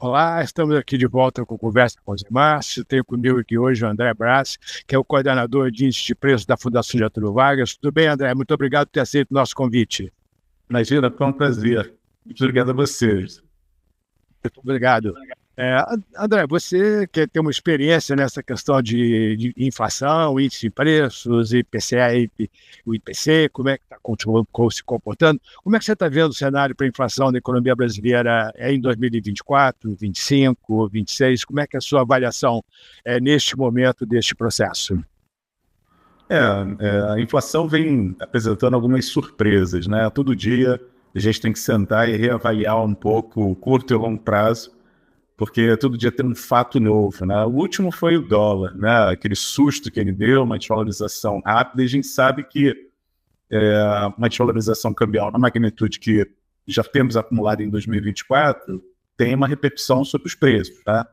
Olá, estamos aqui de volta com Conversa com os Márcio. Tenho comigo aqui hoje o André Brassi, que é o coordenador de índice de preços da Fundação Getúlio Vargas. Tudo bem, André? Muito obrigado por ter aceito o nosso convite. Imagina, foi um prazer. Muito obrigado a vocês. Muito obrigado. André, você que tem uma experiência nessa questão de inflação, índice de preços, IPCA e o IPC, como é que está se comportando? Como é que você está vendo o cenário para a inflação da economia brasileira em 2024, 2025, 2026? Como é que é a sua avaliação neste momento deste processo? A inflação vem apresentando algumas surpresas, né? Todo dia a gente tem que sentar e reavaliar um pouco o curto e longo prazo, porque todo dia tem um fato novo, né? O último foi o dólar, né? Aquele susto que ele deu, uma desvalorização rápida, e a gente sabe que uma desvalorização cambial na magnitude que já temos acumulado em 2024 tem uma repercussão sobre os preços, tá?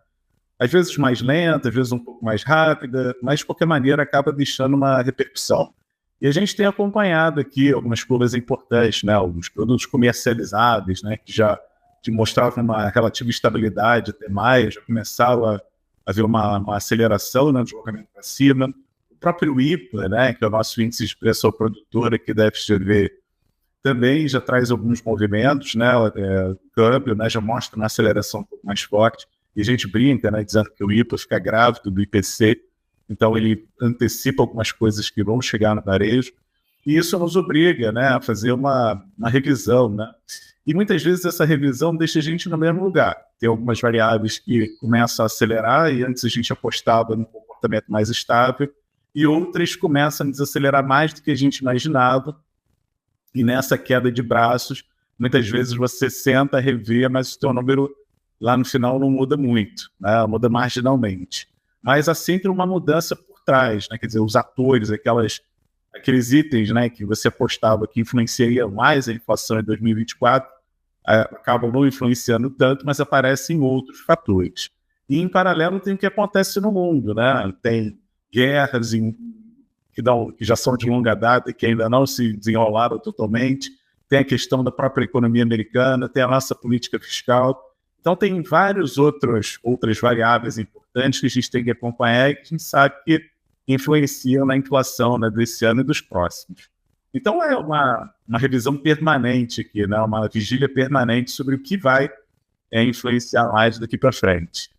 Às vezes mais lenta, às vezes um pouco mais rápida, mas de qualquer maneira acaba deixando uma repercussão. E a gente tem acompanhado aqui algumas curvas importantes, né? Alguns produtos comercializáveis, né? Que já mostravam uma relativa estabilidade até maio, já começaram a haver uma aceleração, né, no deslocamento para cima. O próprio IPA, né, que é o nosso índice de preço ao produtor, que deve FGV, também já traz alguns movimentos, né, o câmbio, né, já mostra uma aceleração um pouco mais forte, e a gente brinca, né, dizendo que o IPA fica grávido do IPC, então ele antecipa algumas coisas que vão chegar no varejo, e isso nos obriga, né, a fazer uma revisão, né. E muitas vezes essa revisão deixa a gente no mesmo lugar. Tem algumas variáveis que começam a acelerar e antes a gente apostava num comportamento mais estável e outras começam a desacelerar mais do que a gente imaginava. E nessa queda de braços, muitas vezes você senta, revê, mas o seu número lá no final não muda muito, né? Muda marginalmente. Mas há sempre uma mudança por trás, né? Quer dizer, os atores, aqueles itens, né, que você apostava que influenciariam mais a inflação em 2024, acabam não influenciando tanto, mas aparecem outros fatores. E, em paralelo, tem o que acontece no mundo, né? Tem guerras que já são de longa data e que ainda não se desenrolaram totalmente. Tem a questão da própria economia americana, tem a nossa política fiscal. Então, tem várias outras variáveis importantes que a gente tem que acompanhar e que a gente sabe que influenciam na inflação, né, desse ano e dos próximos. Então, é uma revisão permanente aqui, né? Uma vigília permanente sobre o que vai influenciar mais daqui para frente.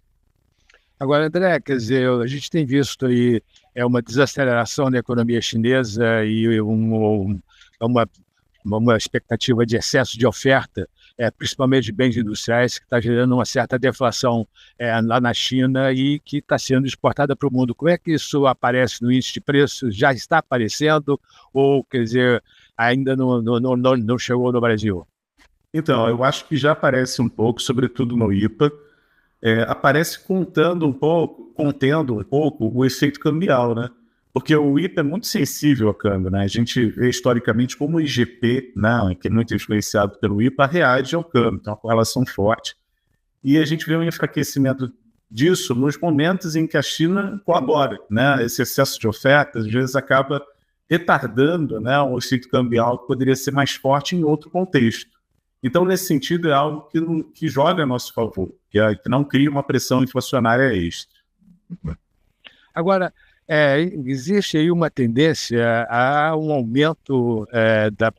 Agora, André, quer dizer, a gente tem visto aí uma desaceleração da economia chinesa e uma expectativa de excesso de oferta, principalmente de bens industriais, que está gerando uma certa deflação lá na China e que está sendo exportada para o mundo. Como é que isso aparece no índice de preços? Já está aparecendo ou, quer dizer, ainda não chegou no Brasil? Então, eu acho que já aparece um pouco, sobretudo no IPA, aparece contendo um pouco o efeito cambial, né? Porque o IPA é muito sensível ao câmbio, né? A gente vê historicamente como o IGP, né, que é muito influenciado pelo IPA, reage ao câmbio, então uma correlação forte. E a gente vê um enfraquecimento disso nos momentos em que a China colabora, né? Esse excesso de ofertas, às vezes, acaba retardando, né, um efeito cambial que poderia ser mais forte em outro contexto. Então, nesse sentido, é algo que joga a nosso favor, que não cria uma pressão inflacionária extra. Agora, existe aí uma tendência a um aumento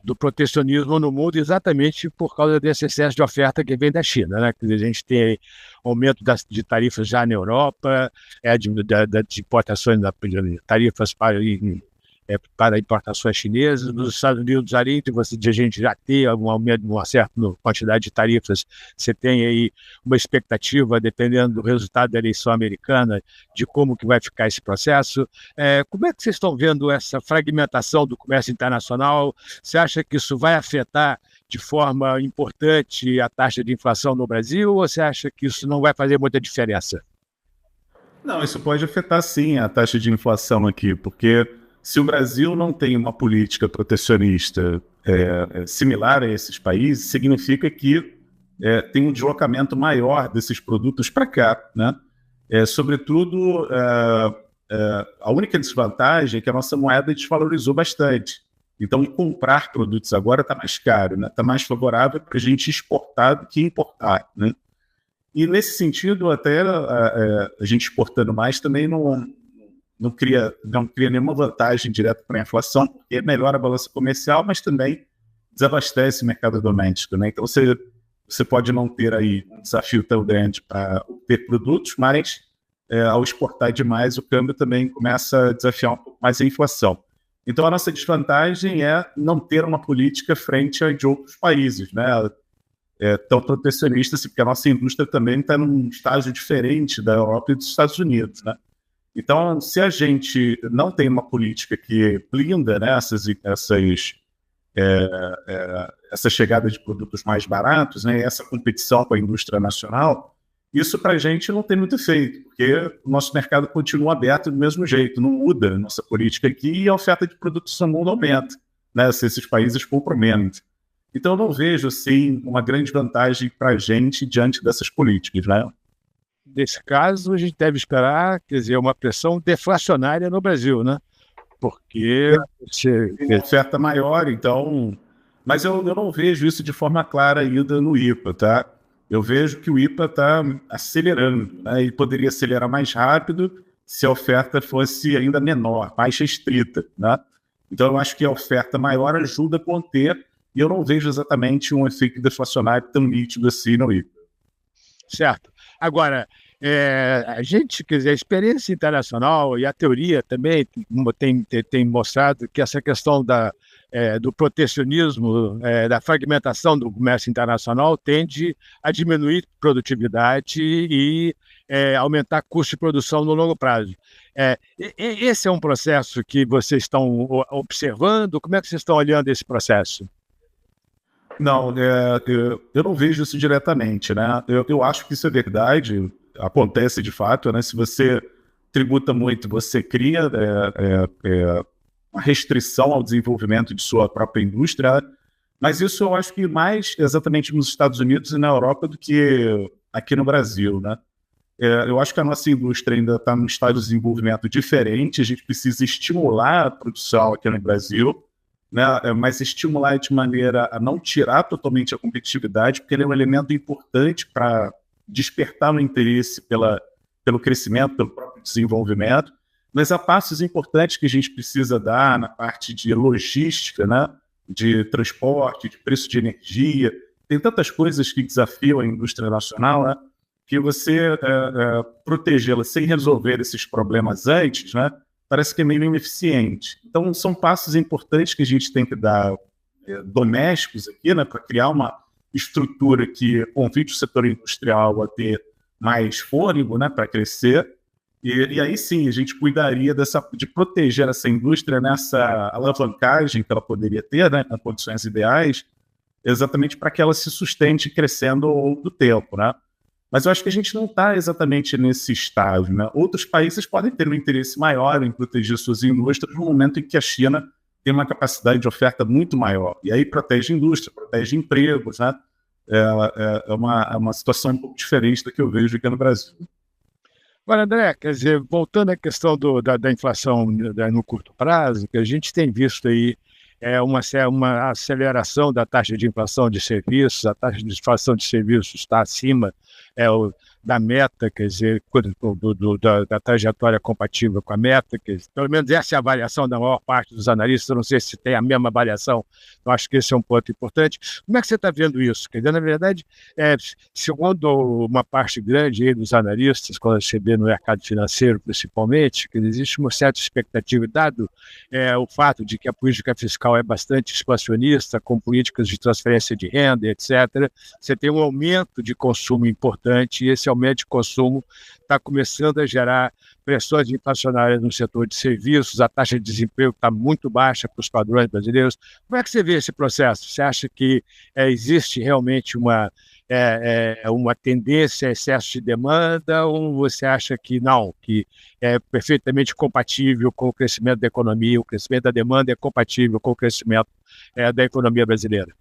do protecionismo no mundo exatamente por causa desse excesso de oferta que vem da China, né? Quer dizer, a gente tem aumento de tarifas já na Europa, de importações de tarifas para importações chinesas. Nos Estados Unidos, além de a gente já ter um aumento, uma certa quantidade de tarifas, você tem aí uma expectativa, dependendo do resultado da eleição americana, de como que vai ficar esse processo. Como é que vocês estão vendo essa fragmentação do comércio internacional? Você acha que isso vai afetar de forma importante a taxa de inflação no Brasil, ou você acha que isso não vai fazer muita diferença? Não, isso pode afetar sim a taxa de inflação aqui, porque se o Brasil não tem uma política protecionista similar a esses países, significa que tem um deslocamento maior desses produtos para cá, né? Sobretudo, a única desvantagem é que a nossa moeda desvalorizou bastante. Então, comprar produtos agora está mais caro, né? Está mais favorável para a gente exportar do que importar, né? E, nesse sentido, até a gente exportando mais também não cria nenhuma vantagem direta para a inflação, porque melhora a balança comercial, mas também desabastece o mercado doméstico, né? Então, você pode não ter aí um desafio tão grande para ter produtos, mas ao exportar demais, o câmbio também começa a desafiar um pouco mais a inflação. Então, a nossa desvantagem é não ter uma política frente a de outros países, né? Tão protecionista, assim, porque a nossa indústria também está num estágio diferente da Europa e dos Estados Unidos, né? Então, se a gente não tem uma política que blinda, né, essa chegada de produtos mais baratos, né, essa competição com a indústria nacional, isso para a gente não tem muito efeito, porque o nosso mercado continua aberto do mesmo jeito, não muda a nossa política aqui e a oferta de produtos no mundo aumenta, né, se esses países compram menos. Então, eu não vejo, assim, uma grande vantagem para a gente diante dessas políticas, né? Nesse caso, a gente deve esperar, quer dizer, uma pressão deflacionária no Brasil, né? Porque uma oferta maior, então... Mas eu não vejo isso de forma clara ainda no IPA, tá? Eu vejo que o IPA está acelerando, né? E poderia acelerar mais rápido se a oferta fosse ainda menor, mais restrita, né? Então, eu acho que a oferta maior ajuda a conter, e eu não vejo exatamente um efeito deflacionário tão nítido assim no IPA. Certo. Agora, a gente, quer dizer, a experiência internacional e a teoria também tem mostrado que essa questão do protecionismo, da fragmentação do comércio internacional tende a diminuir produtividade e aumentar custo de produção no longo prazo. Esse é um processo que vocês estão observando? Como é que vocês estão olhando esse processo? Não, eu não vejo isso diretamente, né? Eu acho que isso é verdade, acontece de fato, né? Se você tributa muito, você cria uma restrição ao desenvolvimento de sua própria indústria, mas isso eu acho que mais exatamente nos Estados Unidos e na Europa do que aqui no Brasil, né? Eu acho que a nossa indústria ainda está num estado de desenvolvimento diferente, a gente precisa estimular a produção aqui no Brasil, né, mas estimular de maneira a não tirar totalmente a competitividade, porque ele é um elemento importante para despertar o interesse pelo crescimento, pelo próprio desenvolvimento, mas há passos importantes que a gente precisa dar na parte de logística, né, de transporte, de preço de energia. Tem tantas coisas que desafiam a indústria nacional, né, que você protegê-la sem resolver esses problemas antes, né, parece que é meio ineficiente. Então, são passos importantes que a gente tem que dar domésticos aqui, né, para criar uma estrutura que convide o setor industrial a ter mais fôlego, né, para crescer. E aí sim, a gente cuidaria de proteger essa indústria nessa alavancagem que ela poderia ter, né, nas condições ideais, exatamente para que ela se sustente crescendo ao longo do tempo, né? Mas eu acho que a gente não está exatamente nesse estágio, né? Outros países podem ter um interesse maior em proteger suas indústrias no momento em que a China tem uma capacidade de oferta muito maior. E aí protege a indústria, protege empregos, né? É uma situação um pouco diferente da que eu vejo aqui no Brasil. Agora, André, quer dizer, voltando à questão da inflação no curto prazo, que a gente tem visto aí uma aceleração da taxa de inflação de serviços, a taxa de inflação de serviços está acima da meta, quer dizer, da trajetória compatível com a meta, pelo menos essa é a avaliação da maior parte dos analistas, eu não sei se tem a mesma avaliação, eu acho que esse é um ponto importante. Como é que você está vendo isso? Quer dizer, na verdade, segundo uma parte grande aí dos analistas, quando você vê no mercado financeiro principalmente, que existe uma certa expectativa, dado o fato de que a política fiscal é bastante expansionista, com políticas de transferência de renda, etc., você tem um aumento de consumo importante, e esse aumento de consumo está começando a gerar pressões inflacionárias no setor de serviços, a taxa de desemprego está muito baixa para os padrões brasileiros. Como é que você vê esse processo? Você acha que existe realmente uma tendência a excesso de demanda, ou você acha que não, que é perfeitamente compatível com o crescimento da economia, o crescimento da demanda é compatível com o crescimento da economia brasileira?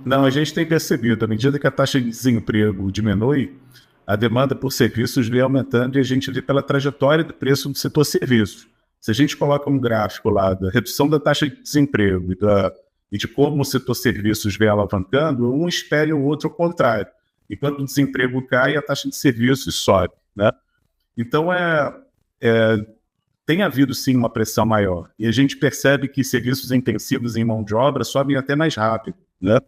Não, a gente tem percebido, à medida que a taxa de desemprego diminui, a demanda por serviços vem aumentando e a gente vê pela trajetória do preço do setor serviços. Se a gente coloca um gráfico lá da redução da taxa de desemprego e de como o setor serviços vem alavancando, um espera e o outro ao contrário. E quando o desemprego cai, a taxa de serviços sobe, né? Então, tem havido sim uma pressão maior. E a gente percebe que serviços intensivos em mão de obra sobem até mais rápido, né?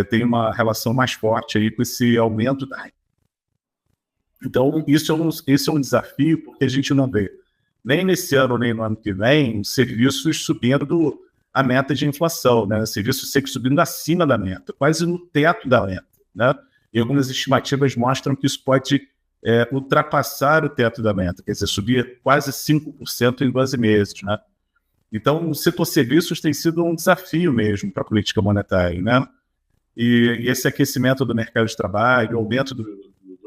Tem uma relação mais forte aí com esse aumento da. Então, isso é um desafio, porque a gente não vê, nem nesse ano, nem no ano que vem, serviços subindo a meta de inflação, né? Serviços sempre subindo acima da meta, quase no teto da meta, né? E algumas estimativas mostram que isso pode ultrapassar o teto da meta, quer dizer, subir quase 5% em 12 meses, né? Então, o setor serviços tem sido um desafio mesmo para a política monetária, né? E esse aquecimento do mercado de trabalho, o aumento do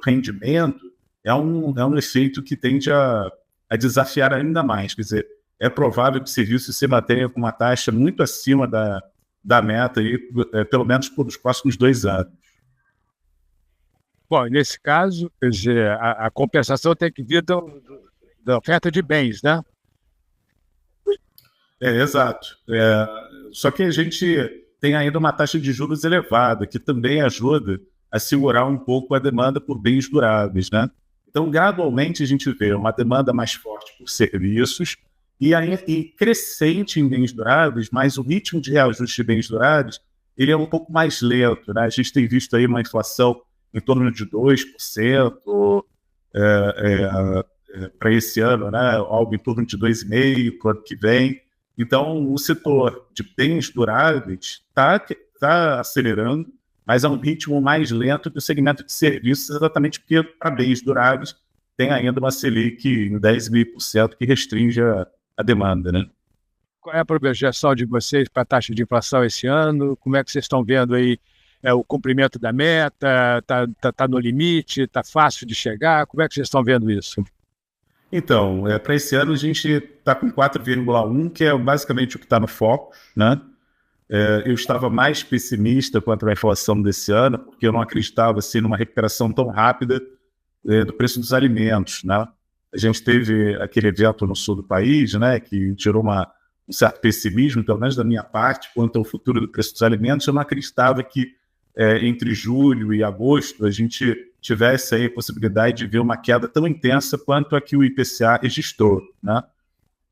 rendimento, é um efeito que tende a desafiar ainda mais. Quer dizer, é provável que o serviço se mantenha com uma taxa muito acima da meta, aí, pelo menos por os próximos 2 anos. Bom, nesse caso, quer dizer, a compensação tem que vir da oferta de bens, né? Exato. Só que a gente tem ainda uma taxa de juros elevada, que também ajuda a segurar um pouco a demanda por bens duráveis, né? Então, gradualmente, a gente vê uma demanda mais forte por serviços e crescente em bens duráveis, mas o ritmo de reajuste de bens duráveis ele é um pouco mais lento, né? A gente tem visto aí uma inflação em torno de 2% para esse ano, né? Algo em torno de 2,5% para o ano que vem. Então, o setor de bens duráveis está acelerando, mas a um ritmo mais lento que o segmento de serviços, exatamente porque para bens duráveis tem ainda uma Selic em 10,5% que restringe a demanda, né? Qual é a projeção de vocês para a taxa de inflação esse ano? Como é que vocês estão vendo aí o cumprimento da meta? Está no limite? Está fácil de chegar? Como é que vocês estão vendo isso? Então, para esse ano a gente está com 4,1, que é basicamente o que está no foco, né? Eu estava mais pessimista quanto à inflação desse ano, porque eu não acreditava assim, numa recuperação tão rápida do preço dos alimentos, né? A gente teve aquele evento no sul do país, né, que gerou um certo pessimismo, pelo menos da minha parte, quanto ao futuro do preço dos alimentos. Eu não acreditava que entre julho e agosto a gente tivesse aí a possibilidade de ver uma queda tão intensa quanto a que o IPCA registrou, né?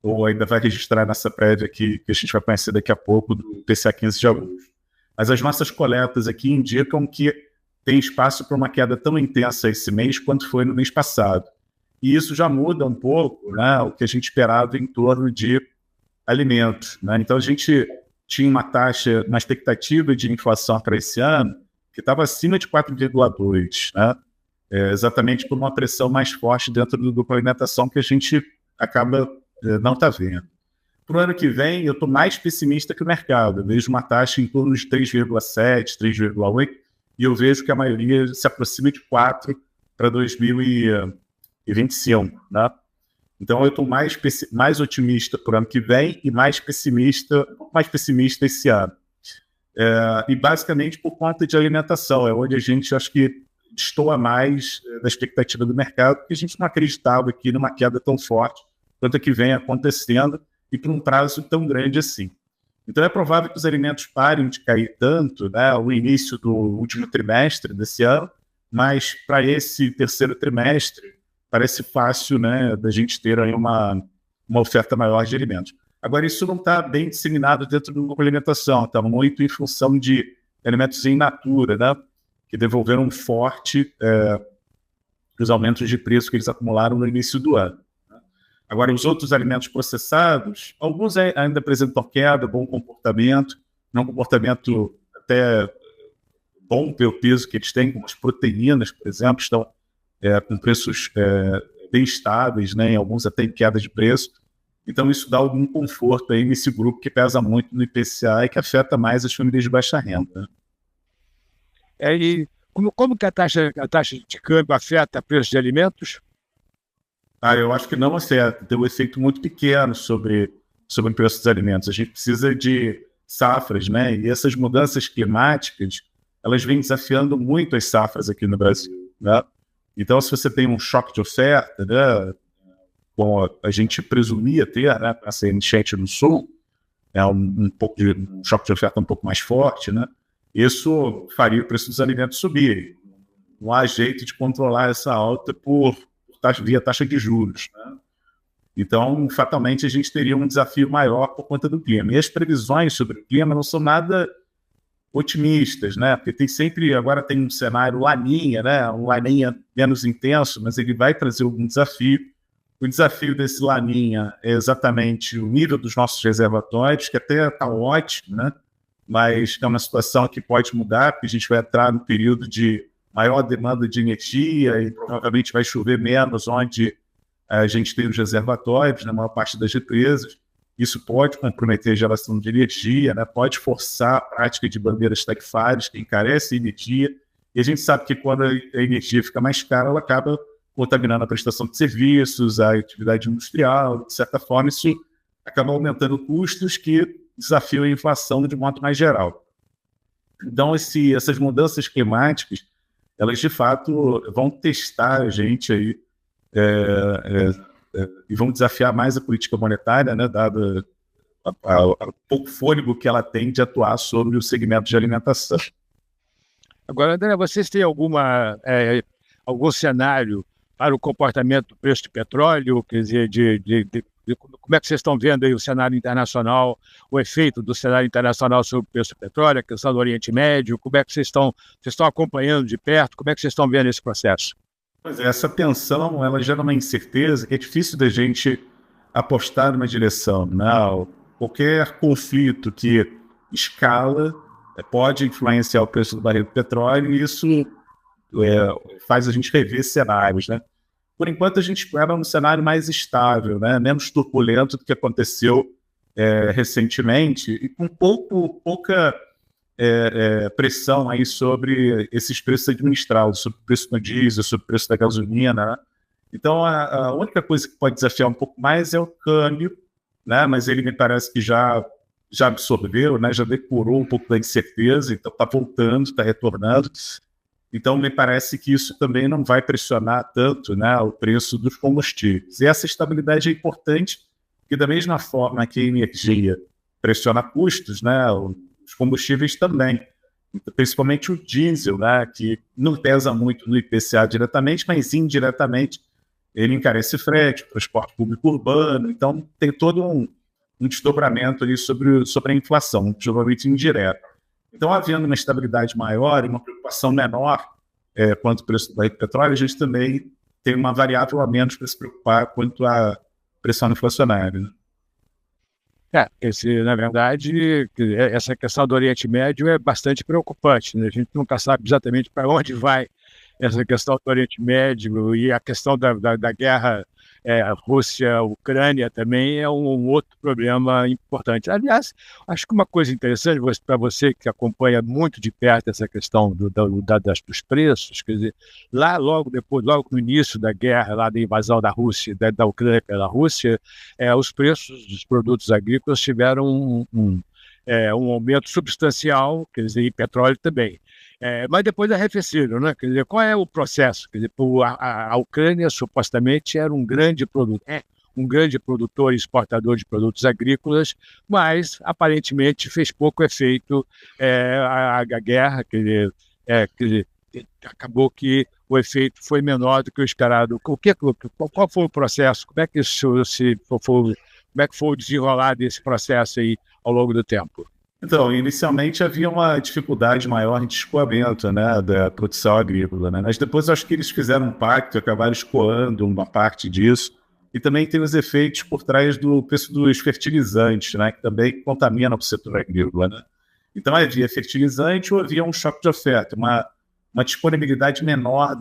Ou ainda vai registrar nessa prévia aqui, que a gente vai conhecer daqui a pouco, do IPCA 15 de agosto. Mas as nossas coletas aqui indicam que tem espaço para uma queda tão intensa esse mês quanto foi no mês passado. E isso já muda um pouco, né, o que a gente esperava em torno de alimentos, né? Então a gente tinha uma taxa, uma expectativa de inflação para esse ano que estava acima de 4,2, né? Exatamente por uma pressão mais forte dentro do grupo alimentação que a gente acaba não está vendo. Para o ano que vem, eu estou mais pessimista que o mercado. Eu vejo uma taxa em torno de 3,7, 3,8, e eu vejo que a maioria se aproxima de 4 para 2025, né? Então, eu estou mais otimista para o ano que vem e mais pessimista esse ano. E basicamente por conta de alimentação, é onde a gente acho que destoa mais da expectativa do mercado, porque a gente não acreditava aqui numa queda tão forte quanto a que vem acontecendo e por um prazo tão grande assim. Então é provável que os alimentos parem de cair tanto, né, no início do último trimestre desse ano, mas para esse terceiro trimestre parece fácil, né, da gente ter aí uma oferta maior de alimentos. Agora, isso não está bem disseminado dentro do grupo alimentação, está muito em função de alimentos in natura, né, que devolveram forte os aumentos de preço que eles acumularam no início do ano. Agora, os outros alimentos processados, alguns ainda apresentam queda, bom comportamento, um comportamento até bom pelo peso que eles têm, como as proteínas, por exemplo, estão com preços bem estáveis, né, em alguns até em queda de preço. Então, isso dá algum conforto aí nesse grupo que pesa muito no IPCA e que afeta mais as famílias de baixa renda. E como que a taxa de câmbio afeta o preço de alimentos? Eu acho que não afeta, tem um efeito muito pequeno sobre o preço dos alimentos. A gente precisa de safras, né? E essas mudanças climáticas, elas vêm desafiando muito as safras aqui no Brasil, né? Então, se você tem um choque de oferta, né, como a gente presumia ter, né, essa enchente no sul, é um choque de oferta um pouco mais forte, né? Isso faria o preço dos alimentos subir. Não há jeito de controlar essa alta via taxa de juros, né? Então, fatalmente, a gente teria um desafio maior por conta do clima. E as previsões sobre o clima não são nada otimistas, né? Porque agora tem um cenário Laninha, né? Um Laninha menos intenso, mas ele vai trazer algum desafio. O desafio desse Laninha é exatamente o nível dos nossos reservatórios, que até está ótimo, né? Mas é uma situação que pode mudar, porque a gente vai entrar no período de maior demanda de energia e provavelmente vai chover menos onde a gente tem os reservatórios, na maior parte das represas. Isso pode comprometer a geração de energia, né? Pode forçar a prática de bandeiras tarifárias, que encarece a energia. E a gente sabe que quando a energia fica mais cara, ela acaba contaminando a prestação de serviços, a atividade industrial. De certa forma, isso acaba aumentando custos que desafiam a inflação de modo mais geral. Então, essas mudanças climáticas, elas de fato vão testar a gente aí, e vão desafiar mais a política monetária, né, dado o pouco fôlego que ela tem de atuar sobre o segmento de alimentação. Agora, André, vocês têm algum cenário para o comportamento do preço de petróleo? Quer dizer, como é que vocês estão vendo aí o cenário internacional, o efeito do cenário internacional sobre o preço do petróleo, a questão do Oriente Médio? Como é que vocês estão acompanhando de perto? Como é que vocês estão vendo esse processo? Pois é, essa tensão, ela gera uma incerteza que é difícil da gente apostar numa direção, né? Qualquer conflito que escala pode influenciar o preço do barril de petróleo, e isso faz a gente rever cenários, né? Por enquanto, a gente espera um cenário mais estável, né? Menos turbulento do que aconteceu recentemente, e com pouca pressão aí sobre esses preços administrados, sobre o preço do diesel, sobre o preço da gasolina, né? Então, a única coisa que pode desafiar um pouco mais é o câmbio, né? Mas ele me parece que já absorveu, né? Já depurou um pouco da incerteza, então está voltando, está retornando. Então, me parece que isso também não vai pressionar tanto, né, o preço dos combustíveis. E essa estabilidade é importante, porque da mesma forma que a energia pressiona custos, né, os combustíveis também, principalmente o diesel, né, que não pesa muito no IPCA diretamente, mas indiretamente ele encarece frete, transporte público urbano. Então, tem todo um desdobramento ali sobre a inflação, um desdobramento indireto. Então, havendo uma estabilidade maior e uma preocupação menor quanto ao preço do barril de petróleo, a gente também tem uma variável a menos para se preocupar quanto à pressão inflacionária, né? Na verdade, essa questão do Oriente Médio é bastante preocupante, né? A gente nunca sabe exatamente para onde vai essa questão do Oriente Médio, e a questão da guerra Rússia-Ucrânia também é um outro problema importante. Aliás, acho que uma coisa interessante para você que acompanha muito de perto essa questão dos preços, quer dizer, lá logo no início da guerra, lá da invasão da Rússia, da Ucrânia pela Rússia, os preços dos produtos agrícolas tiveram um aumento substancial, quer dizer, e petróleo também. Mas depois arrefeceram, né? Quer dizer, qual é o processo? Quer dizer, a Ucrânia supostamente era um grande produtor e exportador de produtos agrícolas, mas aparentemente fez pouco efeito a guerra, quer dizer, acabou que o efeito foi menor do que o esperado. Qual foi o processo? Como é que foi o desenrolar desse processo aí ao longo do tempo? Então, inicialmente havia uma dificuldade maior de escoamento, né, da produção agrícola, né? Mas depois acho que eles fizeram um pacto e acabaram escoando uma parte disso. E também tem os efeitos por trás do preço dos fertilizantes, né, que também contaminam o setor agrícola, né? Então havia fertilizante ou havia um choque de oferta, uma disponibilidade menor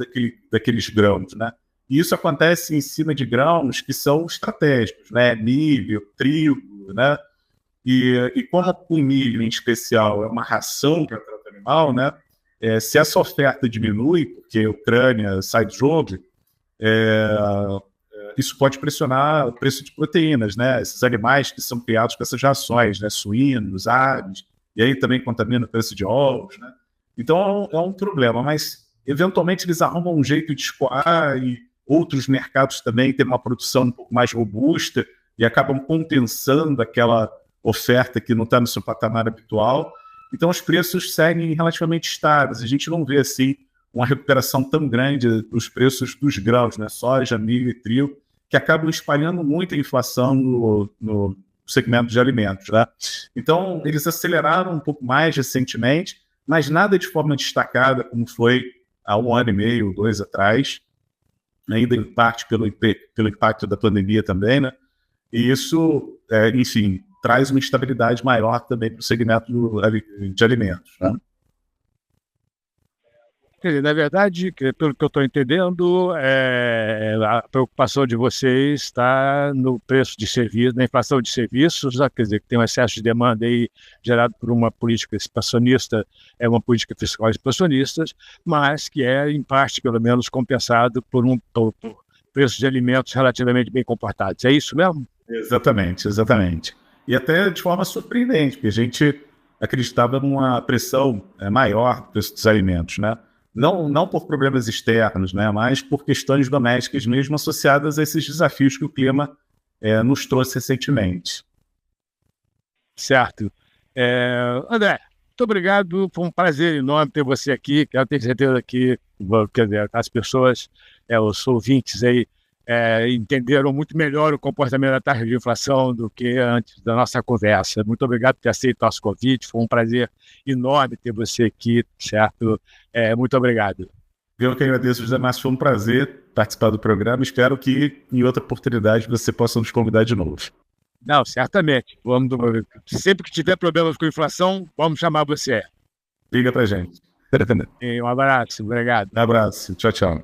daqueles grãos, né? E isso acontece em cima de grãos que são estratégicos, né? Milho, trigo, né? E como o milho, em especial, é uma ração para o trato animal, né? Se essa oferta diminui, porque a Ucrânia sai do jogo, isso pode pressionar o preço de proteínas, né? Esses animais que são criados com essas rações, né? Suínos, aves, e aí também contamina o preço de ovos, né? Então é um problema, mas eventualmente eles arrumam um jeito de escoar e outros mercados também têm uma produção um pouco mais robusta e acabam compensando aquela oferta que não está no seu patamar habitual. Então os preços seguem relativamente estáveis. A gente não vê assim uma recuperação tão grande dos preços dos grãos, né? Soja, milho e trigo, que acabam espalhando muito a inflação no segmento de alimentos, né? Então, eles aceleraram um pouco mais recentemente, mas nada de forma destacada, como foi há 1 ano e meio, 2 atrás, ainda em parte pelo impacto da pandemia também, né? E isso, enfim, traz uma estabilidade maior também para o segmento de alimentos, né? Quer dizer, na verdade, pelo que eu estou entendendo, a preocupação de vocês está no preço de serviços, na inflação de serviços, quer dizer, que tem um excesso de demanda aí gerado por uma política expansionista, uma política fiscal expansionista, mas que é, em parte, pelo menos, compensado por preços de alimentos relativamente bem comportados. É isso mesmo? Exatamente. E até de forma surpreendente, porque a gente acreditava numa pressão maior do preço dos alimentos, né? Não por problemas externos, né, mas por questões domésticas mesmo associadas a esses desafios que o clima nos trouxe recentemente. Certo. André, muito obrigado, foi um prazer enorme ter você aqui. Quero ter certeza que quer dizer, as pessoas, os ouvintes aí, entenderam muito melhor o comportamento da taxa de inflação do que antes da nossa conversa. Muito obrigado por ter aceito o nosso convite, foi um prazer enorme ter você aqui, certo? Muito obrigado. Eu que agradeço, José Márcio, foi um prazer participar do programa, espero que em outra oportunidade você possa nos convidar de novo. Não, certamente. Sempre que tiver problemas com inflação, vamos chamar você. Liga pra gente. Um abraço, obrigado. Um abraço, tchau, tchau.